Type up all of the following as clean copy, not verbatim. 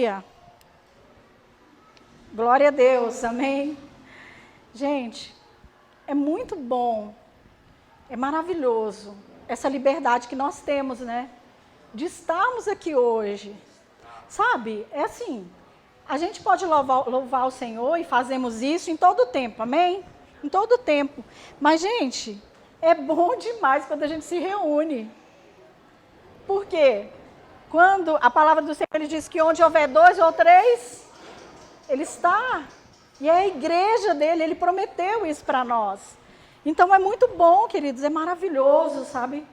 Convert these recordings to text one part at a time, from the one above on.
Aleluia. Glória a Deus, amém. Gente, é muito bom, é maravilhoso essa liberdade que nós temos, né? De estarmos aqui hoje. Sabe, é assim, a gente pode louvar o Senhor e fazemos isso em todo o tempo, amém? Em todo o tempo. Mas, gente, é bom demais quando a gente se reúne. Por quê? Quando a palavra do Senhor ele diz que onde houver 2 ou 3, Ele está. E é a igreja dele, Ele prometeu isso para nós. Então é muito bom, queridos, é maravilhoso, sabe?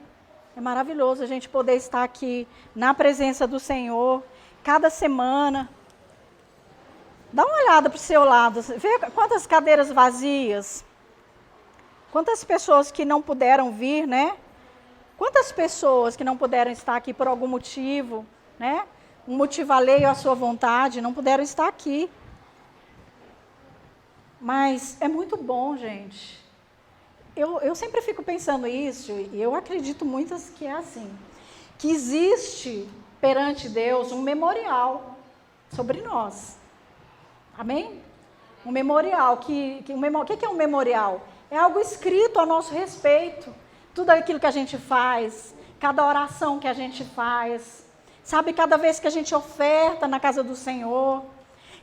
É maravilhoso a gente poder estar aqui na presença do Senhor, cada semana. Dá uma olhada para o seu lado, vê quantas cadeiras vazias, quantas pessoas que não puderam vir, né? Quantas pessoas que não puderam estar aqui por algum motivo, né? Um motivo alheio à sua vontade, não puderam estar aqui. Mas é muito bom, gente. Eu sempre fico pensando isso, e eu acredito muitas que é assim, que existe perante Deus um memorial sobre nós. Amém? Um memorial. O que é um memorial? É algo escrito a nosso respeito. Tudo aquilo que a gente faz, cada oração que a gente faz, sabe, cada vez que a gente oferta na casa do Senhor,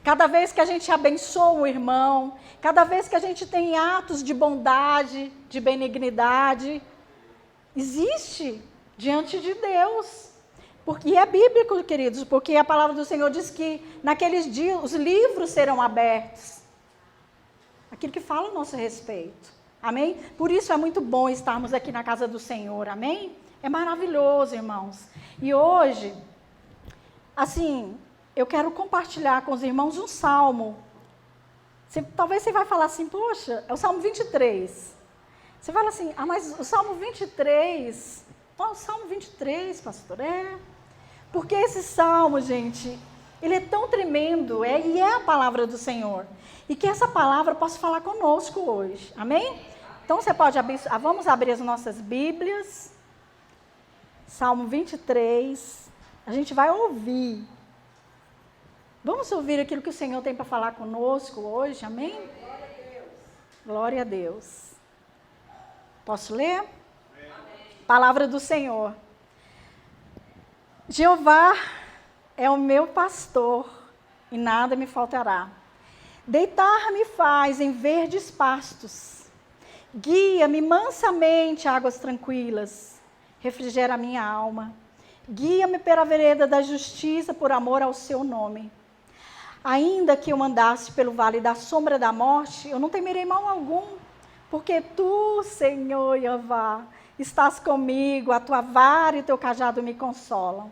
cada vez que a gente abençoa o irmão, cada vez que a gente tem atos de bondade, de benignidade, existe diante de Deus. E é bíblico, queridos, porque a palavra do Senhor diz que naqueles dias os livros serão abertos. Aquilo que fala a nosso respeito. Amém? Por isso é muito bom estarmos aqui na casa do Senhor. Amém? É maravilhoso, irmãos. E hoje, assim, eu quero compartilhar com os irmãos um salmo. Talvez você vai falar assim, poxa, é o Salmo 23. Você fala assim, mas o Salmo 23... o Salmo 23, pastor, Porque esse salmo, gente, ele é tão tremendo, e é a palavra do Senhor. E que essa palavra possa falar conosco hoje, amém? Então você pode abrir, vamos abrir as nossas Bíblias, Salmo 23, a gente vai ouvir. Vamos ouvir aquilo que o Senhor tem para falar conosco hoje, amém? Glória a Deus. Glória a Deus. Posso ler? Amém. Palavra do Senhor. Jeová é o meu pastor e nada me faltará. Deitar-me faz em verdes pastos. Guia-me mansamente a águas tranquilas. Refrigera a minha alma. Guia-me pela vereda da justiça por amor ao seu nome. Ainda que eu andasse pelo vale da sombra da morte, eu não temerei mal algum, porque tu, Senhor Jeová, estás comigo, a tua vara e o teu cajado me consolam.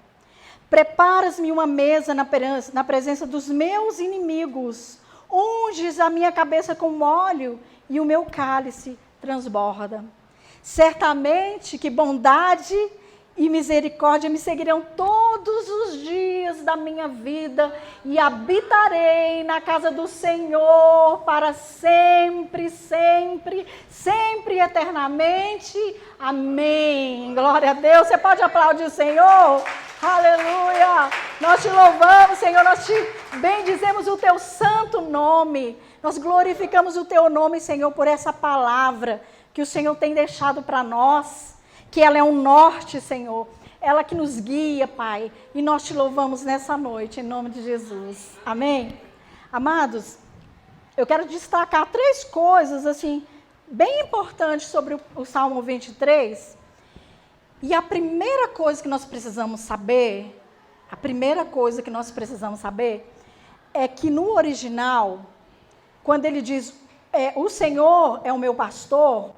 Preparas-me uma mesa na presença dos meus inimigos, unges a minha cabeça com óleo e o meu cálice transborda. Certamente que bondade e misericórdia me seguirão todos os dias da minha vida e habitarei na casa do Senhor para sempre, sempre, sempre, eternamente. Amém. Glória a Deus. Você pode aplaudir o Senhor? Aleluia. Nós te louvamos, Senhor. Nós te bendizemos o teu santo nome. Nós glorificamos o teu nome, Senhor, por essa palavra que o Senhor tem deixado para nós, que ela é um norte, Senhor, ela que nos guia, Pai, e nós te louvamos nessa noite, em nome de Jesus, amém? Amados, eu quero destacar 3 coisas, assim, bem importantes sobre o Salmo 23, e a primeira coisa que nós precisamos saber, é que no original, quando ele diz, o Senhor é o meu pastor,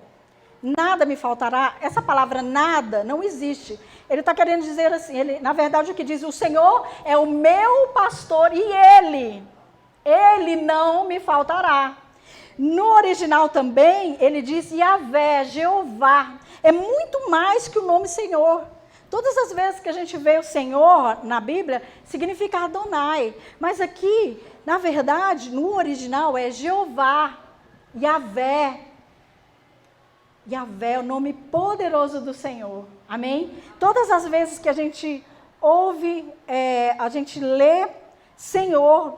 nada me faltará, essa palavra nada não existe. Ele está querendo dizer assim, na verdade o que diz, o Senhor é o meu pastor e Ele não me faltará. No original também, ele diz Yahvé, Jeová, é muito mais que o nome Senhor. Todas as vezes que a gente vê o Senhor na Bíblia, significa Adonai, mas aqui, na verdade, no original é Jeová, Yahvé. Yahvé é o nome poderoso do Senhor. Amém? Todas as vezes que a gente ouve, a gente lê Senhor,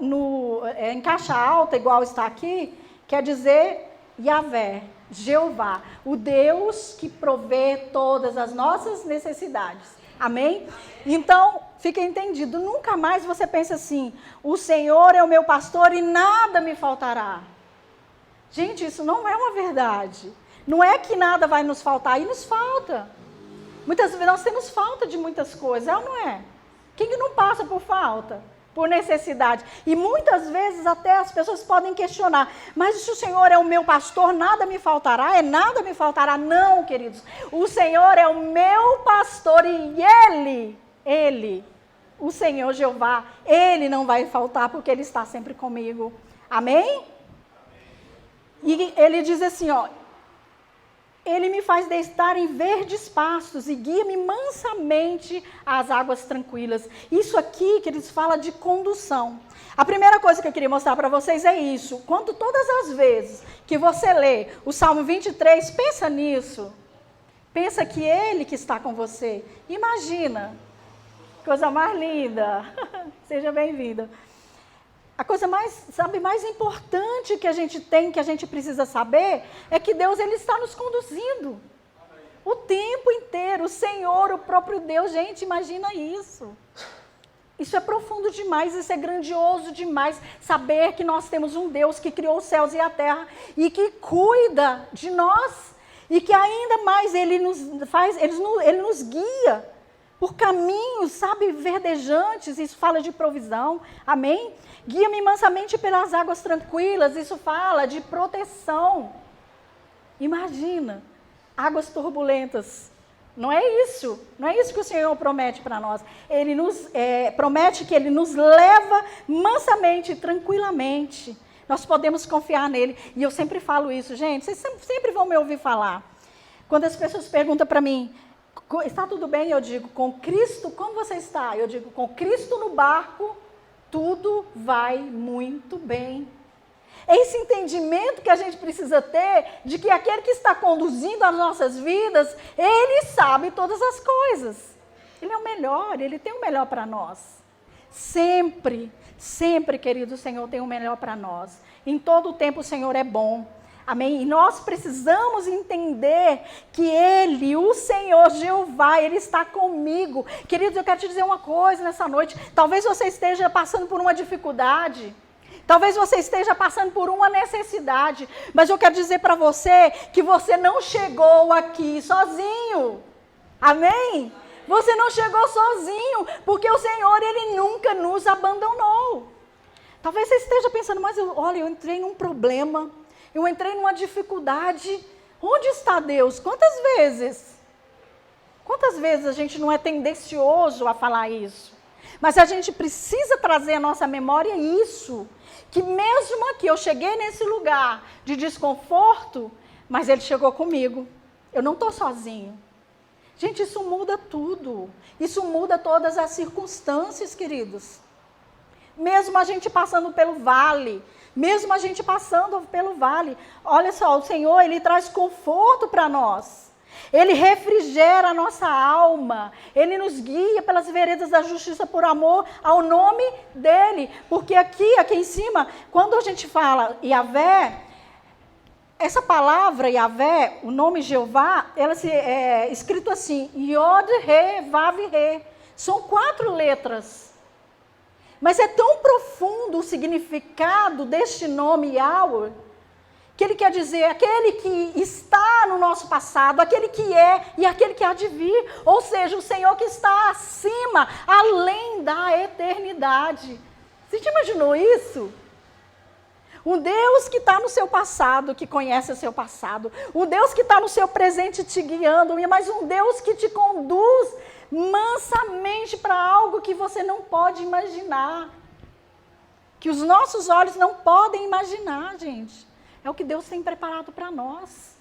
em caixa alta, igual está aqui, quer dizer Yahvé, Jeová, o Deus que provê todas as nossas necessidades. Amém? Então, fica entendido, nunca mais você pensa assim, o Senhor é o meu pastor e nada me faltará. Gente, isso não é uma verdade. Não é que nada vai nos faltar, e nos falta. Muitas vezes nós temos falta de muitas coisas, é ou não é? Quem não passa por falta? Por necessidade. E muitas vezes até as pessoas podem questionar, mas se o Senhor é o meu pastor, nada me faltará? Nada me faltará? Não, queridos. O Senhor é o meu pastor e Ele, o Senhor Jeová, Ele não vai faltar porque Ele está sempre comigo. Amém? E Ele diz assim, ó, Ele me faz deitar em verdes pastos e guia-me mansamente às águas tranquilas. Isso aqui, que eles falam de condução. A primeira coisa que eu queria mostrar para vocês é isso. Quando todas as vezes que você lê o Salmo 23, pensa nisso. Pensa que Ele que está com você. Imagina. Coisa mais linda. Seja bem-vinda. A coisa mais importante que a gente tem, que a gente precisa saber, é que Deus, Ele está nos conduzindo. O tempo inteiro, o Senhor, o próprio Deus, gente, imagina isso. Isso é profundo demais, isso é grandioso demais, saber que nós temos um Deus que criou os céus e a terra e que cuida de nós e que ainda mais Ele nos guia por caminhos, sabe, verdejantes, isso fala de provisão, amém? Guia-me mansamente pelas águas tranquilas, isso fala de proteção. Imagina, águas turbulentas. Não é isso que o Senhor promete para nós. Ele nos promete que Ele nos leva mansamente, tranquilamente. Nós podemos confiar nele. E eu sempre falo isso, gente, vocês sempre vão me ouvir falar. Quando as pessoas perguntam para mim, está tudo bem? Eu digo, com Cristo, como você está? Eu digo, com Cristo no barco, tudo vai muito bem. É esse entendimento que a gente precisa ter de que aquele que está conduzindo as nossas vidas, Ele sabe todas as coisas. Ele é o melhor, Ele tem o melhor para nós. Sempre, sempre, querido, o Senhor tem o melhor para nós. Em todo o tempo o Senhor é bom. Amém? E nós precisamos entender que Ele, o Senhor Jeová, Ele está comigo. Queridos, eu quero te dizer uma coisa nessa noite. Talvez você esteja passando por uma dificuldade. Talvez você esteja passando por uma necessidade. Mas eu quero dizer para você que você não chegou aqui sozinho. Amém? Você não chegou sozinho, porque o Senhor, Ele nunca nos abandonou. Talvez você esteja pensando, mas olha, eu entrei num problema. Eu entrei numa dificuldade. Onde está Deus? Quantas vezes? Quantas vezes a gente não é tendencioso a falar isso? Mas a gente precisa trazer à nossa memória isso. Que mesmo aqui eu cheguei nesse lugar de desconforto, mas Ele chegou comigo. Eu não estou sozinho. Gente, isso muda tudo. Isso muda todas as circunstâncias, queridos. Mesmo a gente passando pelo vale, mesmo a gente passando pelo vale, olha só, o Senhor, Ele traz conforto para nós. Ele refrigera a nossa alma. Ele nos guia pelas veredas da justiça por amor ao nome dEle. Porque aqui em cima, quando a gente fala Yahvé, essa palavra Yahvé, o nome Jeová, ela é escrito assim, Yod, Re, Vav, Re. São 4 letras. Mas é tão profundo o significado deste nome Yahweh, que ele quer dizer aquele que está no nosso passado, aquele que é e aquele que há de vir. Ou seja, o Senhor que está acima, além da eternidade. Você já imaginou isso? Um Deus que está no seu passado, que conhece o seu passado. Um Deus que está no seu presente te guiando. Mas um Deus que te conduz mansamente para algo que você não pode imaginar. Que os nossos olhos não podem imaginar, gente. É o que Deus tem preparado para nós.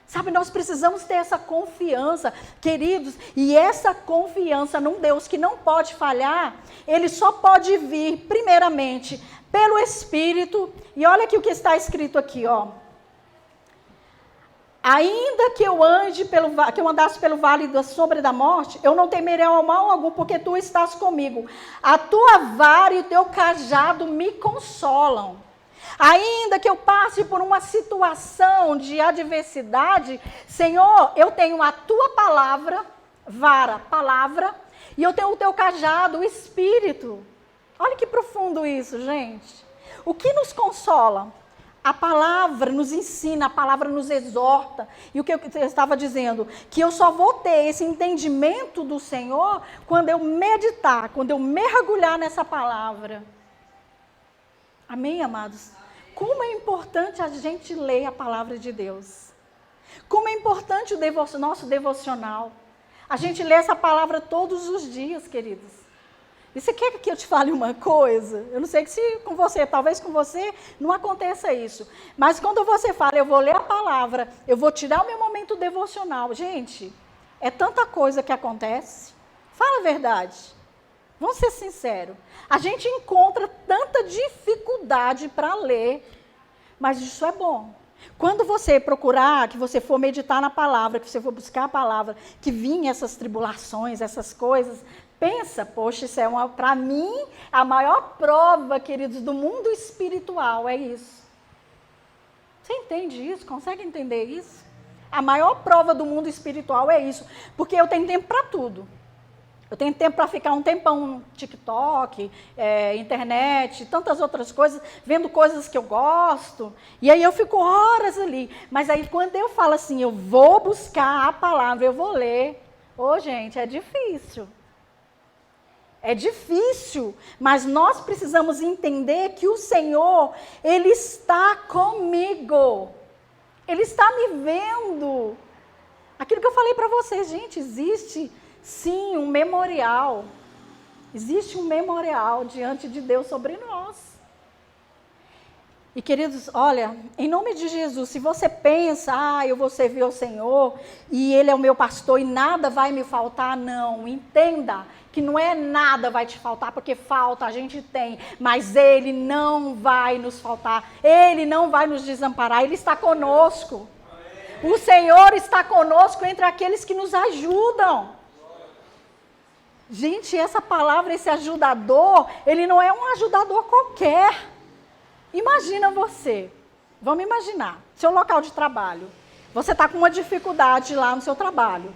Sabe, nós precisamos ter essa confiança, queridos. E essa confiança num Deus que não pode falhar, Ele só pode vir, primeiramente, pelo Espírito. E olha aqui o que está escrito aqui, ó. Ainda que eu andasse pelo vale da sombra da morte, eu não temerei ao mal algum, porque tu estás comigo. A tua vara e o teu cajado me consolam. Ainda que eu passe por uma situação de adversidade, Senhor, eu tenho a tua palavra, vara, palavra, e eu tenho o teu cajado, o Espírito. Olha que profundo isso, gente. O que nos consola? A palavra nos ensina, a palavra nos exorta. E o que eu estava dizendo? Que eu só vou ter esse entendimento do Senhor quando eu meditar, quando eu mergulhar nessa palavra. Amém, amados? Como é importante a gente ler a palavra de Deus. Como é importante o nosso devocional. A gente lê essa palavra todos os dias, queridos. E você quer que eu te fale uma coisa? Eu não sei se com você, talvez com você não aconteça isso. Mas quando você fala, eu vou ler a palavra, eu vou tirar o meu momento devocional. Gente, é tanta coisa que acontece. Fala a verdade. Vamos ser sinceros. A gente encontra tanta dificuldade para ler, mas isso é bom. Quando você procurar, que você for meditar na palavra, que você for buscar a palavra, que vinha essas tribulações, essas coisas, pensa, poxa, isso é para mim, a maior prova, queridos, do mundo espiritual, é isso. Você entende isso? Consegue entender isso? A maior prova do mundo espiritual é isso, porque eu tenho tempo para tudo. Eu tenho tempo para ficar um tempão no TikTok, internet, tantas outras coisas, vendo coisas que eu gosto. E aí eu fico horas ali. Mas aí quando eu falo assim, eu vou buscar a palavra, eu vou ler. Ô, gente, é difícil. É difícil, mas nós precisamos entender que o Senhor, Ele está comigo. Ele está me vendo. Aquilo que eu falei para vocês, gente, existe sim um memorial. Existe um memorial diante de Deus sobre nós. E queridos, olha, em nome de Jesus, se você pensa, eu vou servir ao Senhor e Ele é o meu pastor e nada vai me faltar, não, entenda que não é nada vai te faltar, porque falta a gente tem, mas Ele não vai nos faltar, Ele não vai nos desamparar, Ele está conosco. O Senhor está conosco entre aqueles que nos ajudam. Gente, essa palavra, esse ajudador, ele não é um ajudador qualquer. Imagina você, vamos imaginar, seu local de trabalho. Você está com uma dificuldade lá no seu trabalho.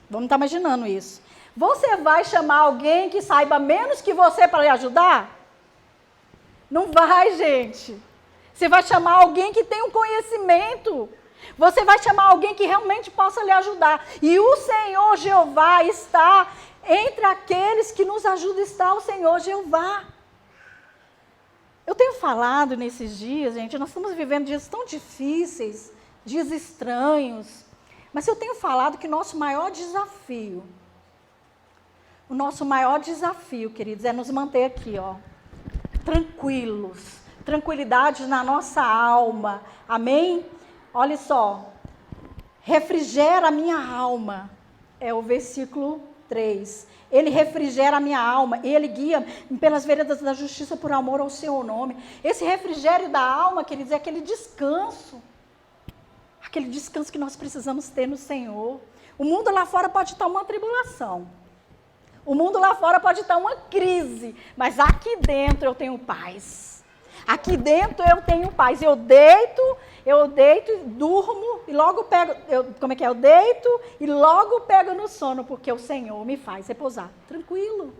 Vamos estar imaginando isso. Você vai chamar alguém que saiba menos que você para lhe ajudar? Não vai, gente. Você vai chamar alguém que tem um conhecimento. Você vai chamar alguém que realmente possa lhe ajudar. E o Senhor Jeová está entre aqueles que nos ajudam, está o Senhor Jeová. Eu tenho falado nesses dias, gente, nós estamos vivendo dias tão difíceis, dias estranhos, mas eu tenho falado que o nosso maior desafio, queridos, é nos manter aqui, tranquilos, tranquilidade na nossa alma, amém? Olha só, refrigera a minha alma, é o versículo 3. Ele refrigera a minha alma, ele guia pelas veredas da justiça por amor ao seu nome. Esse refrigério da alma, queridos, é aquele descanso que nós precisamos ter no Senhor. O mundo lá fora pode estar uma tribulação, o mundo lá fora pode estar uma crise, mas aqui dentro eu tenho paz. Aqui dentro eu tenho paz. Eu deito, durmo e logo pego, eu deito e logo pego no sono, porque o Senhor me faz repousar. Tranquilo.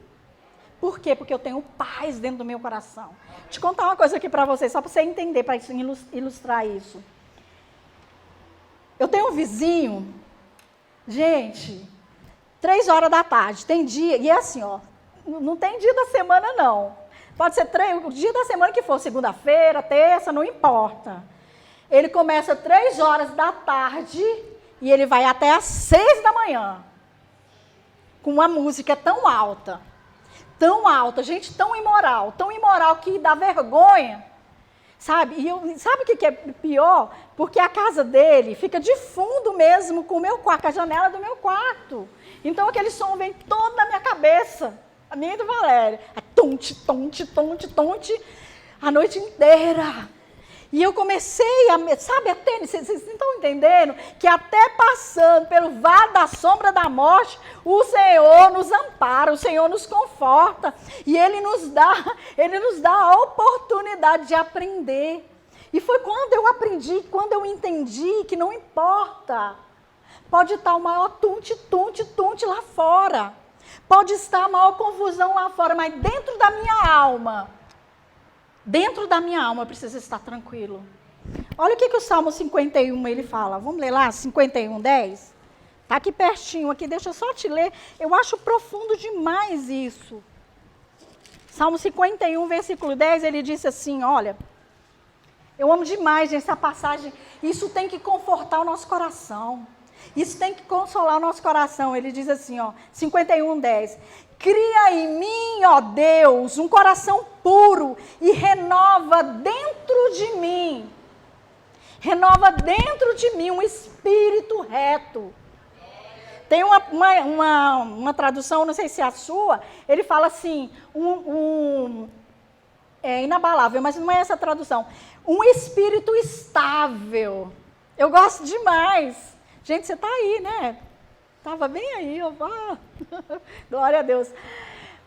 Por quê? Porque eu tenho paz dentro do meu coração. Vou te contar uma coisa aqui para vocês, só para você entender, para ilustrar isso. Eu tenho um vizinho, gente, 3 horas da tarde, tem dia, e é assim, não tem dia da semana não. Pode ser o dia da semana que for, segunda-feira, terça, não importa. Ele começa 3 horas da tarde e ele vai até às 6 da manhã. Com uma música tão alta, gente, tão imoral que dá vergonha. Sabe? Sabe o que é pior? Porque a casa dele fica de fundo mesmo com o meu quarto, com a janela do meu quarto. Então aquele som vem todo na minha cabeça. A minha e do Valério. Tonte, tonte, tonte, tonte, a noite inteira. E eu comecei a, sabe, vocês estão entendendo? Que até passando pelo vale da sombra da morte, o Senhor nos ampara, o Senhor nos conforta. E Ele nos dá a oportunidade de aprender. E foi quando eu aprendi, quando eu entendi que não importa. Pode estar o maior tunte lá fora. Pode estar a maior confusão lá fora, mas dentro da minha alma precisa estar tranquilo. Olha o que o Salmo 51 ele fala. Vamos ler lá, 51, 10? Está aqui pertinho, aqui, deixa eu só te ler. Eu acho profundo demais isso. Salmo 51, versículo 10, ele disse assim, olha, eu amo demais essa passagem, isso tem que confortar o nosso coração. Isso tem que consolar o nosso coração. Ele diz assim, ó, 51, 10. Cria em mim, ó Deus, um coração puro e renova dentro de mim. Renova dentro de mim um espírito reto. Tem uma tradução, não sei se é a sua, ele fala assim, é inabalável, mas não é essa tradução. Um espírito estável. Eu gosto demais. Gente, você está aí, né? Estava bem aí, ó. Glória a Deus.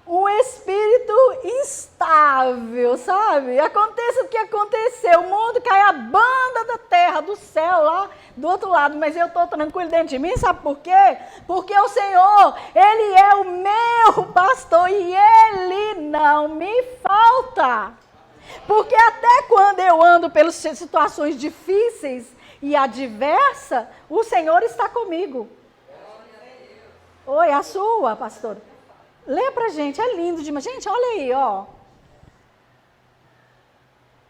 Um espírito instável, sabe? Aconteça o que aconteceu, o mundo cai a banda da terra, do céu lá do outro lado, mas eu estou tranquilo dentro de mim, sabe por quê? Porque o Senhor, Ele é o meu pastor e Ele não me falta. Porque até quando eu ando pelas situações difíceis e adversa, o Senhor está comigo. Oi, a sua, pastora? Lê pra gente, é lindo demais. Gente, olha aí, ó.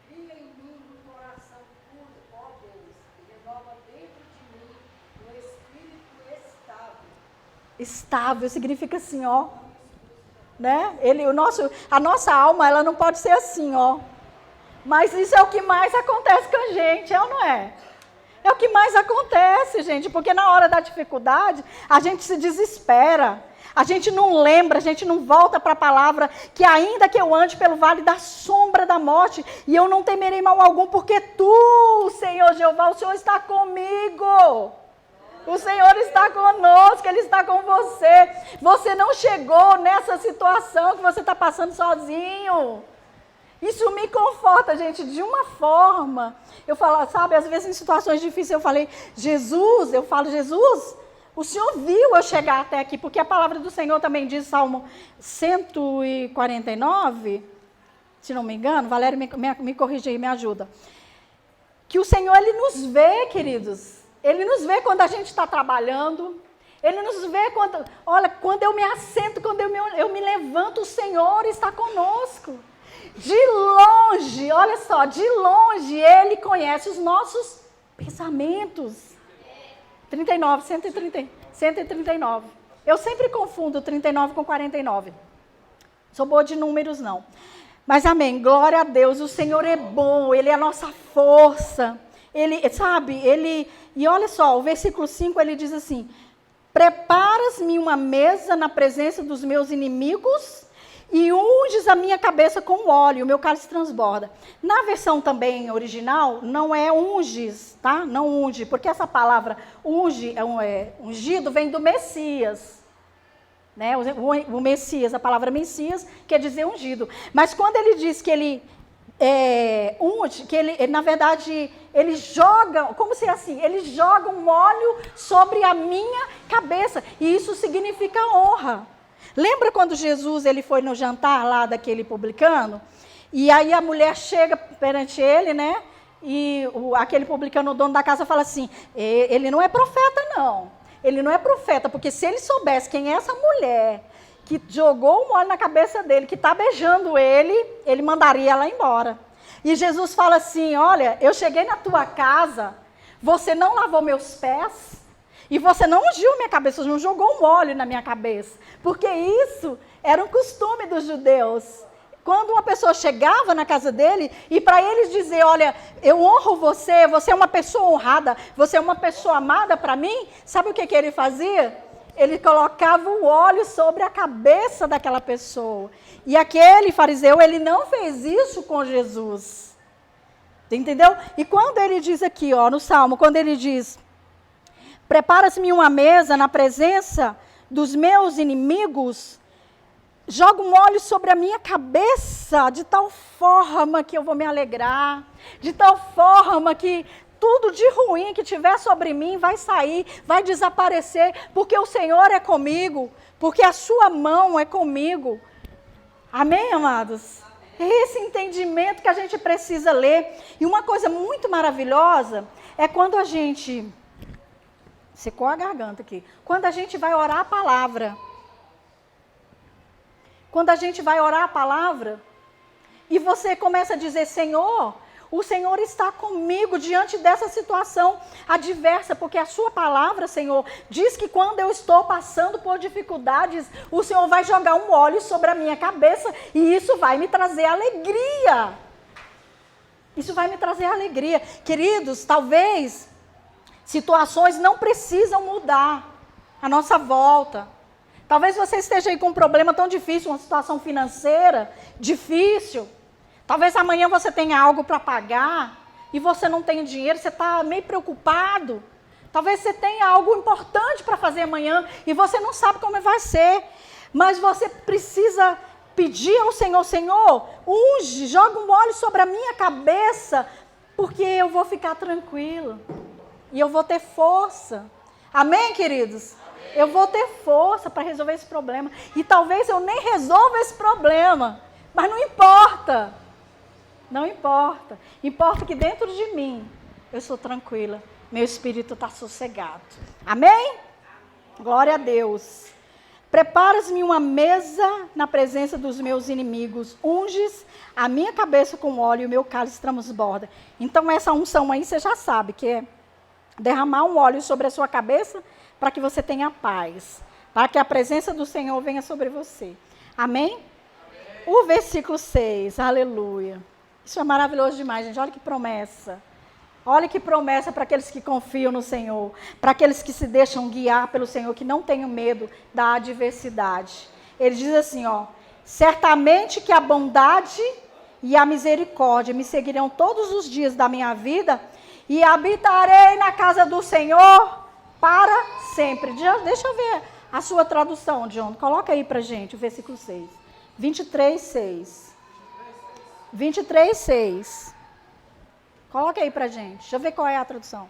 Cria em mim um coração puro, ó Deus, e renova dentro de mim um espírito estável. Estável significa assim, ó. Né? A nossa alma, ela não pode ser assim, ó. Mas isso é o que mais acontece com a gente, é ou não é? É o que mais acontece, gente, porque na hora da dificuldade, a gente se desespera, a gente não lembra, a gente não volta para a palavra, que ainda que eu ande pelo vale da sombra da morte, e eu não temerei mal algum, porque tu, Senhor Jeová, o Senhor está comigo. O Senhor está conosco, Ele está com você. Você não chegou nessa situação que você está passando sozinho. Isso me conforta, gente, de uma forma. Eu falo, sabe, às vezes em situações difíceis eu falo, Jesus, o Senhor viu eu chegar até aqui, porque a palavra do Senhor também diz, Salmo 149, se não me engano, Valéria me corrige aí, me ajuda. Que o Senhor, Ele nos vê, queridos. Ele nos vê quando a gente está trabalhando. Ele nos vê quando eu me assento, quando eu me levanto, o Senhor está conosco. De longe, olha só, de longe Ele conhece os nossos pensamentos. 139. Eu sempre confundo 39 com 49. Sou boa de números, não. Mas amém, glória a Deus, o Senhor é bom, Ele é a nossa força. E olha só, o versículo 5, ele diz assim, preparas-me uma mesa na presença dos meus inimigos e unges a minha cabeça com óleo, o meu cálice transborda. Na versão também original, não é unges, tá? Não unge, porque essa palavra unge, ungido, vem do Messias. Né? O Messias, a palavra Messias, quer dizer ungido. Mas quando ele diz que ele unge, que ele, na verdade, ele joga, como se assim, ele joga um óleo sobre a minha cabeça. E isso significa honra. Lembra quando Jesus ele foi no jantar lá daquele publicano? E aí a mulher chega perante ele, né? E aquele publicano, o dono da casa, fala assim, ele não é profeta, não. Ele não é profeta, porque se ele soubesse quem é essa mulher que jogou um óleo na cabeça dele, que está beijando ele mandaria ela embora. E Jesus fala assim, olha, eu cheguei na tua casa, você não lavou meus pés, e você não ungiu minha cabeça, você não jogou um óleo na minha cabeça. Porque isso era um costume dos judeus. Quando uma pessoa chegava na casa dele, e para eles dizer, olha, eu honro você, você é uma pessoa honrada, você é uma pessoa amada para mim, sabe o que ele fazia? Ele colocava o óleo sobre a cabeça daquela pessoa. E aquele fariseu, ele não fez isso com Jesus. Entendeu? E quando ele diz aqui, ó, no Salmo, quando ele diz, prepara-se-me uma mesa na presença dos meus inimigos, joga um óleo sobre a minha cabeça, de tal forma que eu vou me alegrar, de tal forma que tudo de ruim que tiver sobre mim vai sair, vai desaparecer, porque o Senhor é comigo, porque a sua mão é comigo. Amém, amados? É esse entendimento que a gente precisa ler. E uma coisa muito maravilhosa é quando a gente... Secou a garganta aqui. Quando a gente vai orar a palavra. Quando a gente vai orar a palavra e você começa a dizer, Senhor, o Senhor está comigo diante dessa situação adversa, porque a sua palavra, Senhor, diz que quando eu estou passando por dificuldades, o Senhor vai jogar um óleo sobre a minha cabeça e isso vai me trazer alegria. Isso vai me trazer alegria. Queridos, talvez situações não precisam mudar à nossa volta. Talvez você esteja aí com um problema tão difícil, uma situação financeira difícil. Talvez amanhã você tenha algo para pagar e você não tem dinheiro, você está meio preocupado. Talvez você tenha algo importante para fazer amanhã e você não sabe como vai ser. Mas você precisa pedir ao Senhor, Senhor, unge, joga um óleo sobre a minha cabeça, porque eu vou ficar tranquilo e eu vou ter força. Amém, queridos? Eu vou ter força para resolver esse problema. E talvez eu nem resolva esse problema. Mas não importa. Não importa. Importa que dentro de mim eu sou tranquila. Meu espírito está sossegado. Amém? Glória a Deus. Preparas-me uma mesa na presença dos meus inimigos. Unges a minha cabeça com óleo e o meu cálice transborda. Então essa unção aí você já sabe que é derramar um óleo sobre a sua cabeça para que você tenha paz, para que a presença do Senhor venha sobre você. Amém? O versículo 6, aleluia. Isso é maravilhoso demais, gente. Olha que promessa. Olha que promessa para aqueles que confiam no Senhor, para aqueles que se deixam guiar pelo Senhor, que não tenham medo da adversidade. Ele diz assim, ó, certamente que a bondade e a misericórdia me seguirão todos os dias da minha vida e habitarei na casa do Senhor para sempre. Deixa eu ver a sua tradução, John. Coloca aí para gente o versículo 6. 23, 6. 23, 6. Coloca aí para gente. Deixa eu ver qual é a tradução.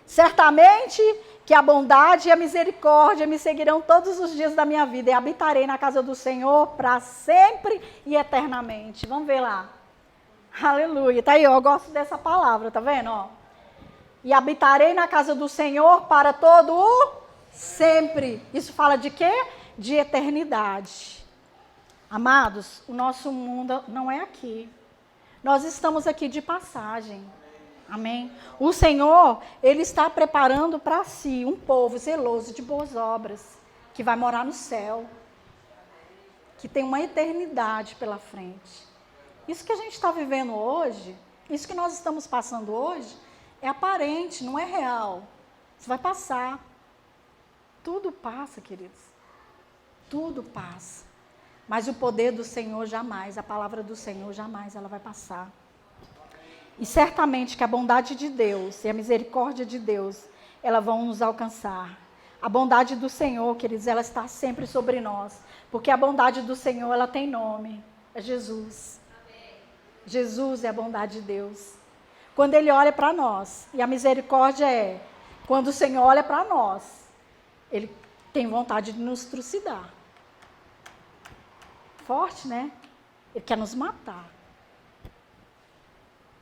Certamente que a bondade e a misericórdia me seguirão todos os dias da minha vida e habitarei na casa do Senhor para sempre e eternamente. Vamos ver lá. Aleluia. Tá aí, ó, eu gosto dessa palavra, tá vendo? Ó. E habitarei na casa do Senhor para todo o sempre. Isso fala de quê? De eternidade. Amados, o nosso mundo não é aqui. Nós estamos aqui de passagem. Amém? O Senhor, Ele está preparando para si um povo zeloso de boas obras, que vai morar no céu, que tem uma eternidade pela frente. Isso que a gente está vivendo hoje, isso que nós estamos passando hoje, é aparente, não é real. Isso vai passar. Tudo passa, queridos. Tudo passa. Mas o poder do Senhor jamais, a palavra do Senhor jamais, ela vai passar. E certamente que a bondade de Deus e a misericórdia de Deus, elas vão nos alcançar. A bondade do Senhor, queridos, ela está sempre sobre nós. Porque a bondade do Senhor, ela tem nome. É Jesus. Jesus é a bondade de Deus. Quando Ele olha para nós, e a misericórdia é, quando o Senhor olha para nós, Ele tem vontade de nos trucidar. Forte, né? Ele quer nos matar.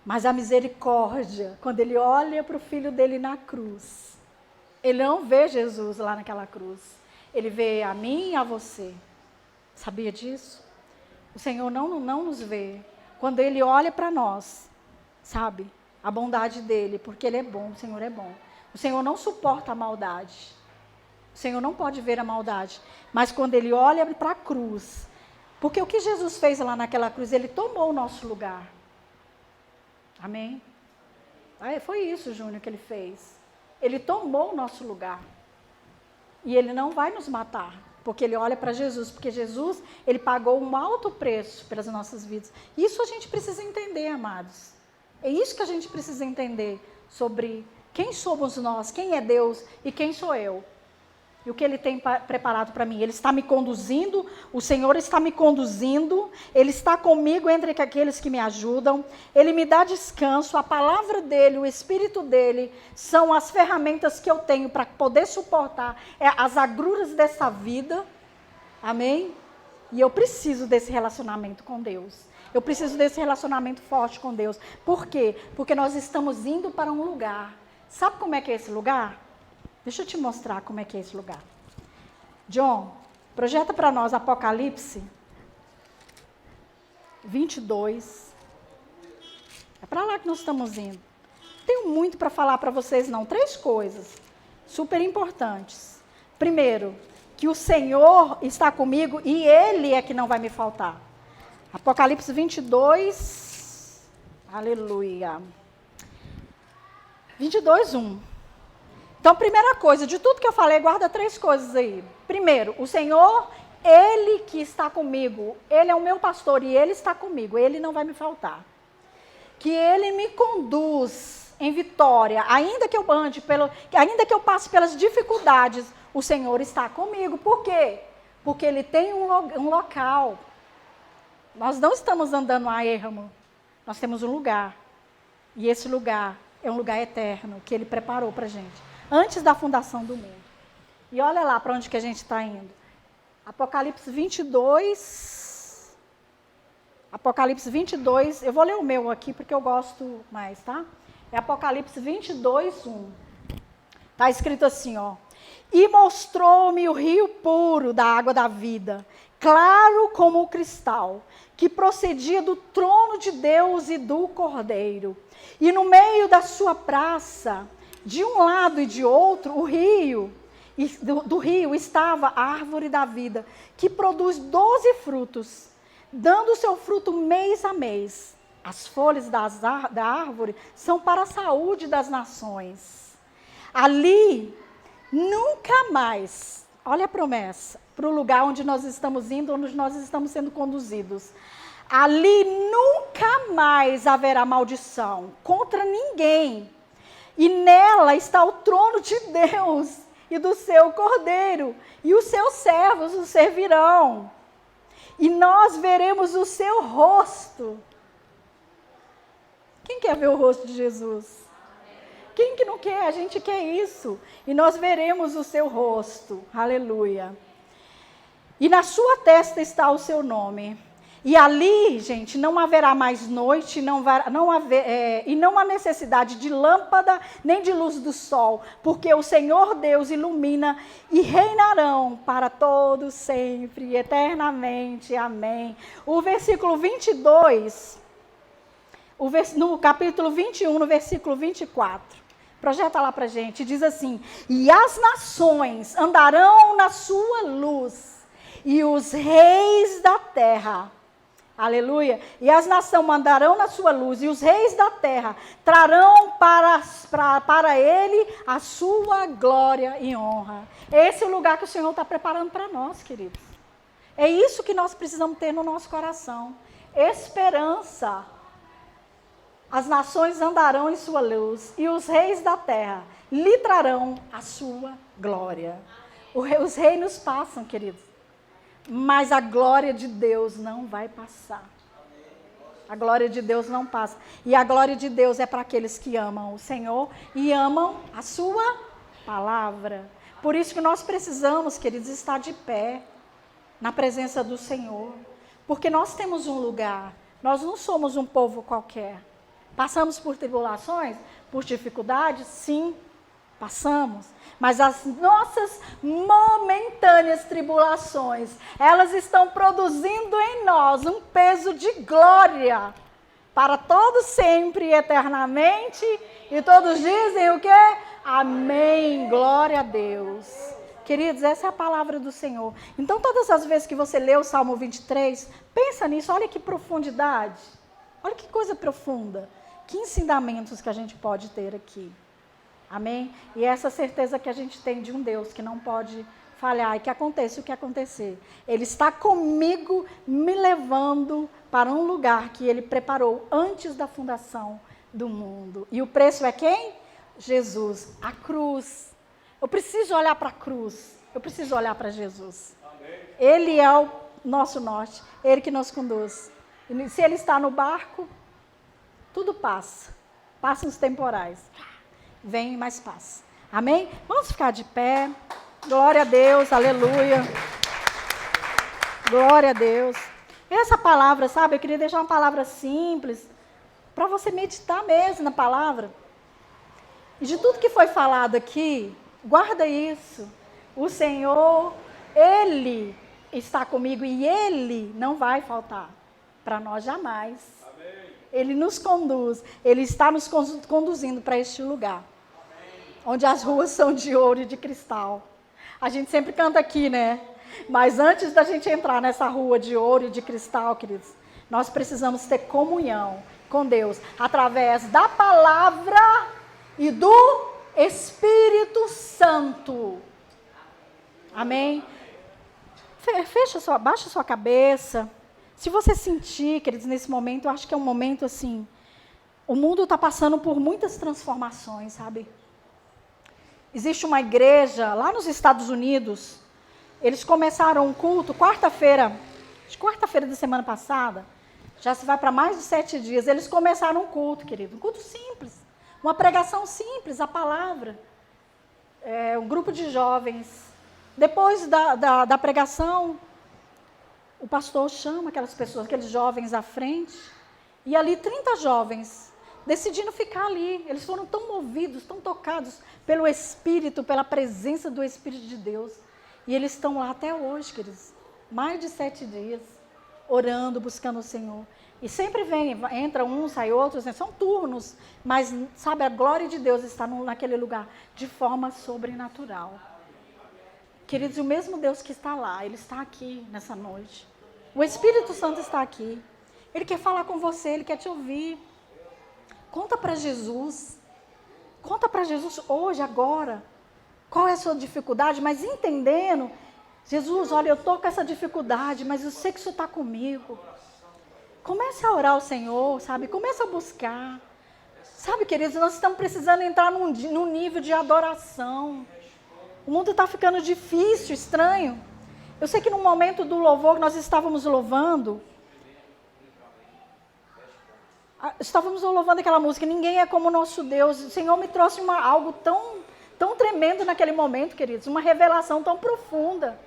Mas a misericórdia, quando Ele olha para o Filho dele na cruz, Ele não vê Jesus lá naquela cruz. Ele vê a mim e a você. Sabia disso? O Senhor não nos vê. Quando Ele olha para nós, sabe? A bondade dEle, porque Ele é bom, o Senhor é bom. O Senhor não suporta a maldade. O Senhor não pode ver a maldade. Mas quando Ele olha para a cruz, porque o que Jesus fez lá naquela cruz, Ele tomou o nosso lugar. Amém? Foi isso, Júnior, que Ele fez. Ele tomou o nosso lugar. E Ele não vai nos matar. Porque ele olha para Jesus, porque Jesus, ele pagou um alto preço pelas nossas vidas. Isso a gente precisa entender, amados. É isso que a gente precisa entender sobre quem somos nós, quem é Deus e quem sou eu. E o que Ele tem preparado para mim. Ele está me conduzindo, o Senhor está me conduzindo, Ele está comigo entre aqueles que me ajudam, Ele me dá descanso, a palavra dEle, o Espírito dEle, são as ferramentas que eu tenho para poder suportar as agruras dessa vida. Amém? E eu preciso desse relacionamento com Deus. Eu preciso desse relacionamento forte com Deus. Por quê? Porque nós estamos indo para um lugar. Sabe como é que é esse lugar? Deixa eu te mostrar como é que é esse lugar. John, projeta para nós Apocalipse 22. É para lá que nós estamos indo. Não tenho muito para falar para vocês, não. 3 coisas super importantes. Primeiro, que o Senhor está comigo e Ele é que não vai me faltar. Apocalipse 22. Aleluia. 22, 1. Então, primeira coisa, de tudo que eu falei, guarda 3 coisas aí. Primeiro, o Senhor, Ele que está comigo, Ele é o meu pastor e Ele está comigo, Ele não vai me faltar. Que Ele me conduz em vitória, ainda que eu ainda que eu passe pelas dificuldades, o Senhor está comigo. Por quê? Porque Ele tem um local. Nós não estamos andando a ermo, nós temos um lugar. E esse lugar é um lugar eterno que Ele preparou para a gente. Antes da fundação do mundo. E olha lá para onde que a gente está indo. Apocalipse 22. Apocalipse 22. Eu vou ler o meu aqui porque eu gosto mais, tá? É Apocalipse 22, 1. Está escrito assim, ó. E mostrou-me o rio puro da água da vida, claro como o cristal, que procedia do trono de Deus e do Cordeiro. E no meio da sua praça, de um lado e de outro, o rio, do rio estava a árvore da vida, que produz 12 frutos, dando o seu fruto mês a mês. As folhas da árvore são para a saúde das nações. Ali, nunca mais, olha a promessa, para o lugar onde nós estamos indo, onde nós estamos sendo conduzidos. Ali nunca mais haverá maldição contra ninguém. E nela está o trono de Deus e do seu Cordeiro, e os seus servos o servirão. E nós veremos o seu rosto. Quem quer ver o rosto de Jesus? Quem que não quer? A gente quer isso. E nós veremos o seu rosto. Aleluia. E na sua testa está o seu nome. E ali, gente, não haverá mais noite, e não há necessidade de lâmpada, nem de luz do sol, porque o Senhor Deus ilumina e reinarão para todos sempre, eternamente. Amém. O versículo 22, no capítulo 21, no versículo 24, projeta lá para a gente, diz assim: e as nações andarão na sua luz, e os reis da terra... Aleluia. E as nações mandarão na sua luz, e os reis da terra trarão para ele a sua glória e honra. Esse é o lugar que o Senhor está preparando para nós, queridos. É isso que nós precisamos ter no nosso coração. Esperança. As nações andarão em sua luz, e os reis da terra lhe trarão a sua glória. Os reinos passam, queridos. Mas a glória de Deus não vai passar. A glória de Deus não passa. E a glória de Deus é para aqueles que amam o Senhor e amam a sua palavra. Por isso que nós precisamos, queridos, estar de pé na presença do Senhor. Porque nós temos um lugar. Nós não somos um povo qualquer. Passamos por tribulações, por dificuldades? Sim, passamos. Mas as nossas momentâneas tribulações, elas estão produzindo em nós um peso de glória para todos sempre e eternamente. E todos dizem o quê? Amém, glória a Deus. Queridos, essa é a palavra do Senhor. Então, todas as vezes que você lê o Salmo 23, pensa nisso, olha que profundidade. Olha que coisa profunda. Que ensinamentos que a gente pode ter aqui. Amém? E essa certeza que a gente tem de um Deus que não pode fale, ai, que aconteça o que acontecer. Ele está comigo, me levando para um lugar que Ele preparou antes da fundação do mundo. E o preço é quem? Jesus, a cruz. Eu preciso olhar para a cruz, eu preciso olhar para Jesus. Amém. Ele é o nosso norte, Ele que nos conduz. E se Ele está no barco, tudo passa. Passa os temporais. Vem, mas passa. Amém? Vamos ficar de pé. Glória a Deus, aleluia. Glória a Deus. Essa palavra, sabe, eu queria deixar uma palavra simples, para você meditar mesmo na palavra. E de tudo que foi falado aqui, guarda isso. O Senhor, Ele está comigo e Ele não vai faltar para nós jamais. Amém. Ele nos conduz, Ele está nos conduzindo para este lugar. Amém. Onde as ruas são de ouro e de cristal. A gente sempre canta aqui, né? Mas antes da gente entrar nessa rua de ouro e de cristal, queridos, nós precisamos ter comunhão com Deus através da palavra e do Espírito Santo. Amém? Baixa sua cabeça. Se você sentir, queridos, nesse momento, eu acho que é um momento assim, o mundo está passando por muitas transformações, sabe? Existe uma igreja lá nos Estados Unidos, eles começaram um culto quarta-feira da semana passada, já se vai para mais de 7 dias, eles começaram um culto, querido, um culto simples, uma pregação simples, a palavra, um grupo de jovens. Depois da pregação, o pastor chama aquelas pessoas, aqueles jovens à frente, e ali 30 jovens decidindo ficar ali. Eles foram tão movidos, tão tocados pelo Espírito, pela presença do Espírito de Deus. E eles estão lá até hoje, queridos, mais de 7 dias, orando, buscando o Senhor. E sempre entra um, sai outro, né? São turnos, mas, sabe, a glória de Deus está naquele lugar de forma sobrenatural. Queridos, o mesmo Deus que está lá, Ele está aqui nessa noite. O Espírito Santo está aqui. Ele quer falar com você, Ele quer te ouvir. Conta para Jesus. Conta para Jesus hoje, agora. Qual é a sua dificuldade, mas entendendo. Jesus, olha, eu estou com essa dificuldade, mas eu sei que o Senhor está comigo. Comece a orar ao Senhor, sabe? Comece a buscar. Sabe, queridos, nós estamos precisando entrar num nível de adoração. O mundo está ficando difícil, estranho. Eu sei que no momento do louvor, nós estávamos louvando aquela música, Ninguém é como o nosso Deus. O Senhor me trouxe algo tão tremendo naquele momento, queridos, uma revelação tão profunda.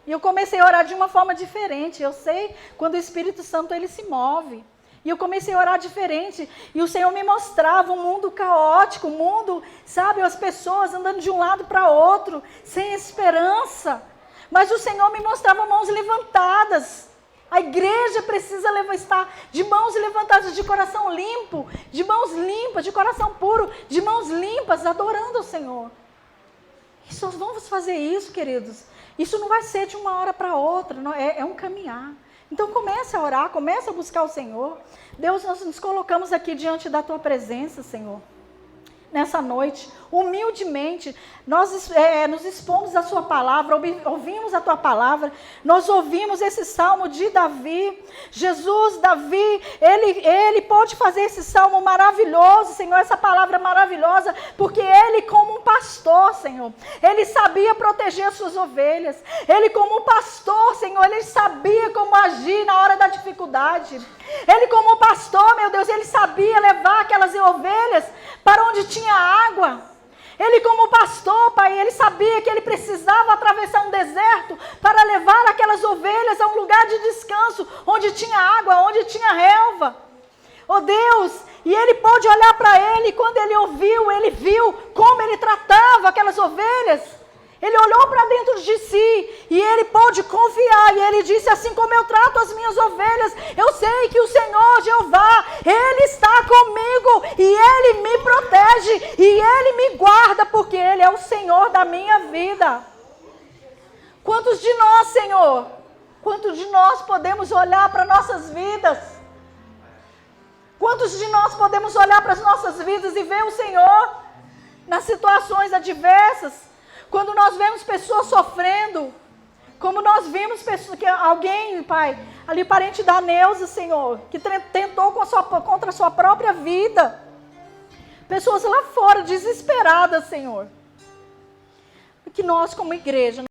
E eu comecei a orar de uma forma diferente. Eu sei quando o Espírito Santo, ele se move. E eu comecei a orar diferente. E o Senhor me mostrava um mundo caótico, um mundo, sabe, as pessoas andando de um lado para outro, sem esperança. Mas o Senhor me mostrava mãos levantadas. A igreja precisa estar de mãos levantadas, de coração limpo, de mãos limpas, de coração puro, de mãos limpas, adorando ao Senhor. E só vamos fazer isso, queridos. Isso não vai ser de uma hora para outra, não, é um caminhar. Então comece a orar, comece a buscar o Senhor. Deus, nós nos colocamos aqui diante da Tua presença, Senhor. Nessa noite, humildemente, nós nos expomos à Sua palavra, ouvimos a Tua palavra, nós ouvimos esse salmo de Davi. Jesus, Davi, ele pode fazer esse salmo maravilhoso, Senhor, essa palavra maravilhosa, porque ele, como um pastor, Senhor, ele sabia proteger as suas ovelhas. Ele, como um pastor, Senhor, ele sabia como agir na hora da dificuldade. Ele, como pastor, meu Deus, ele sabia levar aquelas ovelhas para onde tinha água. Ele, como pastor, Pai, ele sabia que ele precisava atravessar um deserto para levar aquelas ovelhas a um lugar de descanso, onde tinha água, onde tinha relva. Oh Deus, e ele pôde olhar para ele, e quando ele viu como ele tratava aquelas ovelhas. Ele olhou para dentro de si e ele pôde confiar. E ele disse, assim como eu trato as minhas ovelhas, eu sei que o Senhor Jeová, Ele está comigo e Ele me protege e Ele me guarda, porque Ele é o Senhor da minha vida. Quantos de nós, Senhor, quantos de nós podemos olhar para nossas vidas? Quantos de nós podemos olhar para as nossas vidas e ver o Senhor nas situações adversas? Quando nós vemos pessoas sofrendo, como nós vimos pessoas, que alguém, Pai, ali parente da Neuza, Senhor, que tentou contra a sua própria vida. Pessoas lá fora, desesperadas, Senhor. Que nós, como igreja,